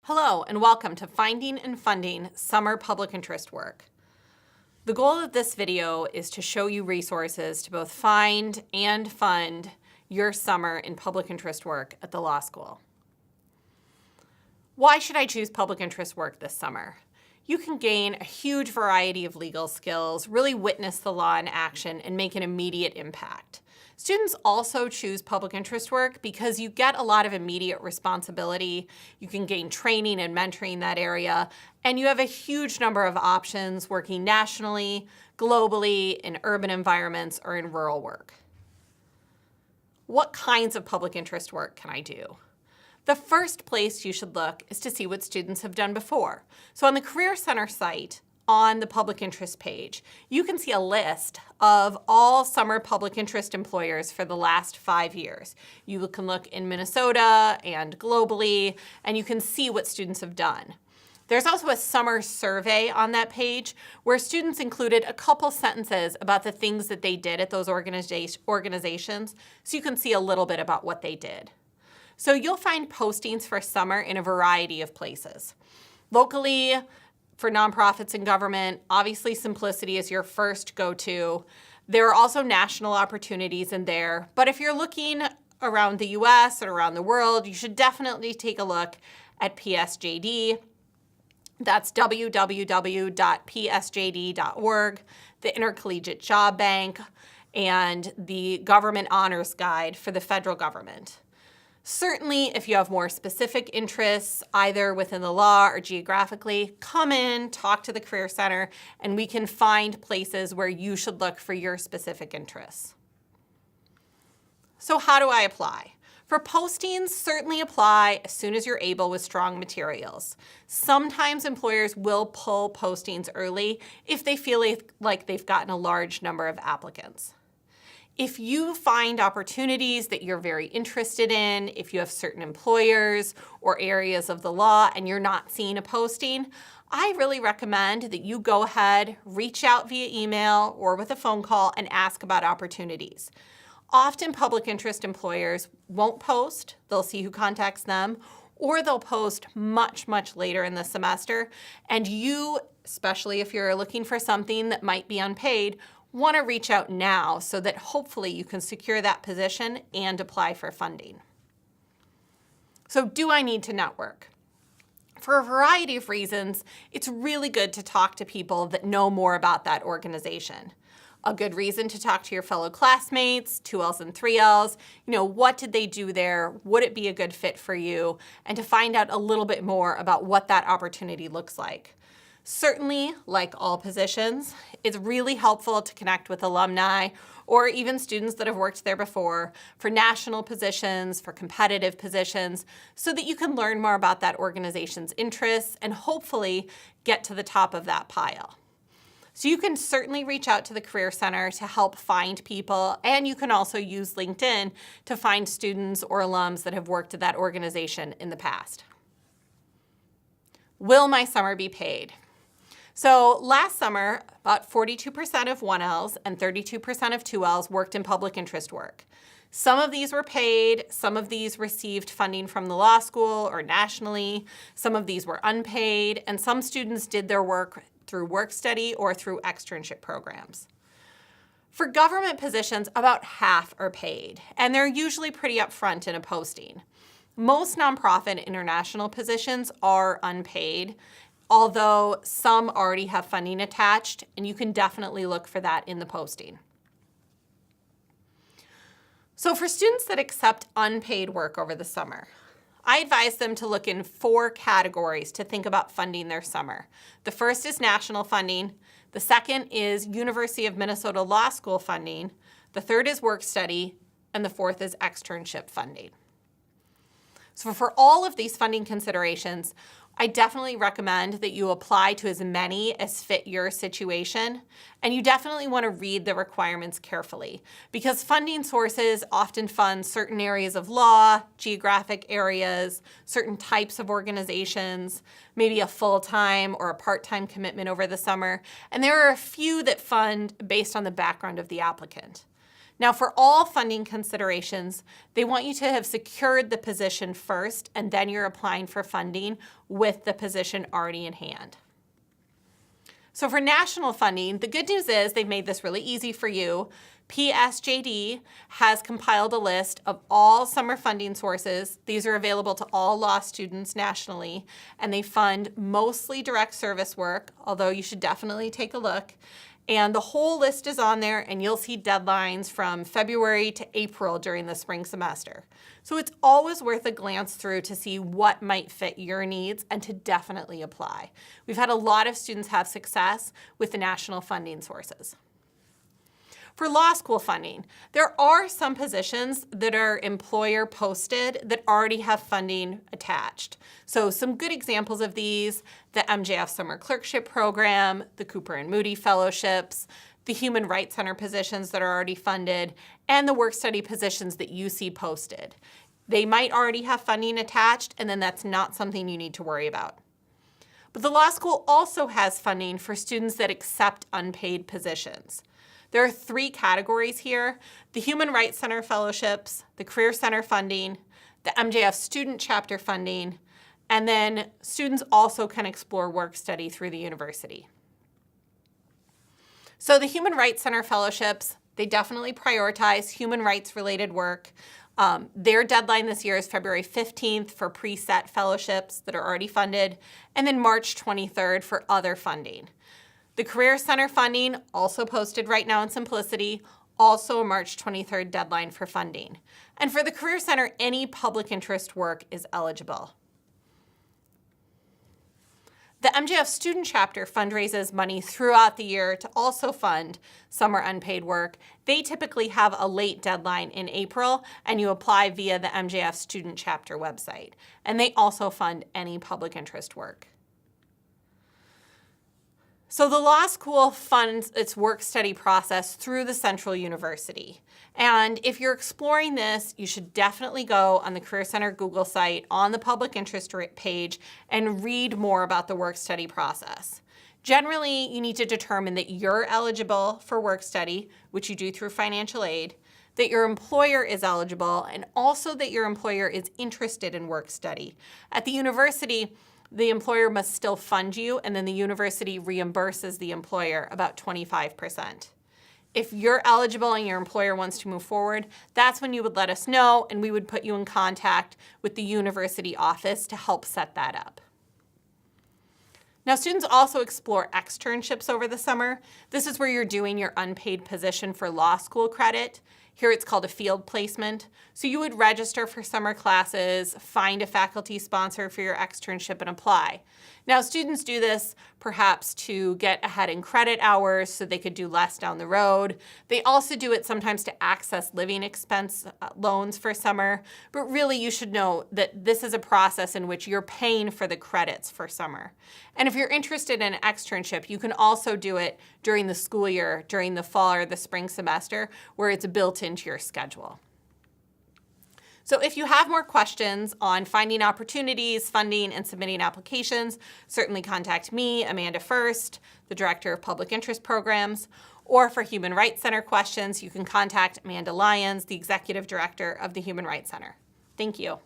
Hello and welcome to Finding and Funding Summer Public Interest Work. The goal of this video is to show you resources to both find and fund your summer in public interest work at the law school. Why should I choose public interest work this summer? You can gain a huge variety of legal skills, really witness the law in action, and make an immediate impact. Students also choose public interest work because you get a lot of immediate responsibility, you can gain training and mentoring in that area, and you have a huge number of options working nationally, globally, in urban environments, or in rural work. What kinds of public interest work can I do? The first place you should look is to see what students have done before. So on the Career Center site, on the public interest page, you can see a list of all summer public interest employers for the last 5 years. You can look in Minnesota and globally, and you can see what students have done. There's also a summer survey on that page where students included a couple sentences about the things that they did at those organizations, so you can see a little bit about what they did. So you'll find postings for summer in a variety of places. Locally, for nonprofits and government, obviously Simplicity is your first go-to. There are also national opportunities in there, but if you're looking around the US or around the world, you should definitely take a look at PSJD. That's www.psjd.org, the Intercollegiate Job Bank, and the Government Honors Guide for the federal government. Certainly, if you have more specific interests, either within the law or geographically, come in, talk to the Career Center, and we can find places where you should look for your specific interests. So how do I apply? For postings, certainly apply as soon as you're able with strong materials. Sometimes employers will pull postings early if they feel like they've gotten a large number of applicants. If you find opportunities that you're very interested in, if you have certain employers or areas of the law and you're not seeing a posting, I really recommend that you go ahead, reach out via email or with a phone call and ask about opportunities. Often public interest employers won't post, they'll see who contacts them, or they'll post much, much later in the semester. And you, especially if you're looking for something that might be unpaid, want to reach out now so that hopefully you can secure that position and apply for funding. So do I need to network? For a variety of reasons, it's really good to talk to people that know more about that organization. A good reason to talk to your fellow classmates, 2Ls and 3Ls, what did they do there? Would it be a good fit for you? And to find out a little bit more about what that opportunity looks like. Certainly, like all positions, it's really helpful to connect with alumni or even students that have worked there before for national positions, for competitive positions, so that you can learn more about that organization's interests and hopefully get to the top of that pile. So you can certainly reach out to the Career Center to help find people, and you can also use LinkedIn to find students or alums that have worked at that organization in the past. Will my summer be paid? So last summer, about 42% of 1Ls and 32% of 2Ls worked in public interest work. Some of these were paid, some of these received funding from the law school or nationally, some of these were unpaid, and some students did their work through work study or through externship programs. For government positions, about half are paid, and they're usually pretty upfront in a posting. Most nonprofit international positions are unpaid, although some already have funding attached, and you can definitely look for that in the posting. So for students that accept unpaid work over the summer, I advise them to look in 4 categories to think about funding their summer. The first is national funding, the second is University of Minnesota Law School funding, the third is work study, and the fourth is externship funding. So for all of these funding considerations, I definitely recommend that you apply to as many as fit your situation, and you definitely want to read the requirements carefully because funding sources often fund certain areas of law, geographic areas, certain types of organizations, maybe a full-time or a part-time commitment over the summer, and there are a few that fund based on the background of the applicant. Now, for all funding considerations, they want you to have secured the position first, and then you're applying for funding with the position already in hand. So for national funding, the good news is they've made this really easy for you. PSJD has compiled a list of all summer funding sources. These are available to all law students nationally, and they fund mostly direct service work, although you should definitely take a look. And the whole list is on there, and you'll see deadlines from February to April during the spring semester. So it's always worth a glance through to see what might fit your needs and to definitely apply. We've had a lot of students have success with the national funding sources. For law school funding, there are some positions that are employer posted that already have funding attached. So some good examples of these, the MJF Summer Clerkship Program, the Cooper and Moody Fellowships, the Human Rights Center positions that are already funded, and the work study positions that you see posted. They might already have funding attached, and then that's not something you need to worry about. But the law school also has funding for students that accept unpaid positions. There are 3 categories here: the Human Rights Center fellowships, the Career Center funding, the MJF student chapter funding, and then students also can explore work study through the university. So the Human Rights Center fellowships, they definitely prioritize human rights related work. Their deadline this year is February 15th for preset fellowships that are already funded, and then March 23rd for other funding. The Career Center funding, also posted right now in Simplicity, also a March 23rd deadline for funding. And for the Career Center, any public interest work is eligible. The MJF student chapter fundraises money throughout the year to also fund summer unpaid work. They typically have a late deadline in April, and you apply via the MJF student chapter website. And they also fund any public interest work. So the law school funds its work study process through the Central University. And if you're exploring this, you should definitely go on the Career Center Google site on the public interest page and read more about the work study process. Generally, you need to determine that you're eligible for work study, which you do through financial aid, that your employer is eligible, and also that your employer is interested in work study. At the university, the employer must still fund you, and then the university reimburses the employer about 25%. If you're eligible and your employer wants to move forward, that's when you would let us know, and we would put you in contact with the university office to help set that up. Now, students also explore externships over the summer. This is where you're doing your unpaid position for law school credit. Here it's called a field placement. So you would register for summer classes, find a faculty sponsor for your externship, and apply. Now, students do this perhaps to get ahead in credit hours so they could do less down the road. They also do it sometimes to access living expense loans for summer. But really, you should know that this is a process in which you're paying for the credits for summer. And if you're interested in an externship, you can also do it during the school year, during the fall or the spring semester, where it's built into your schedule. So if you have more questions on finding opportunities, funding, and submitting applications, certainly contact me, Amanda First, the Director of Public Interest Programs, or for Human Rights Center questions, you can contact Amanda Lyons, the Executive Director of the Human Rights Center. Thank you.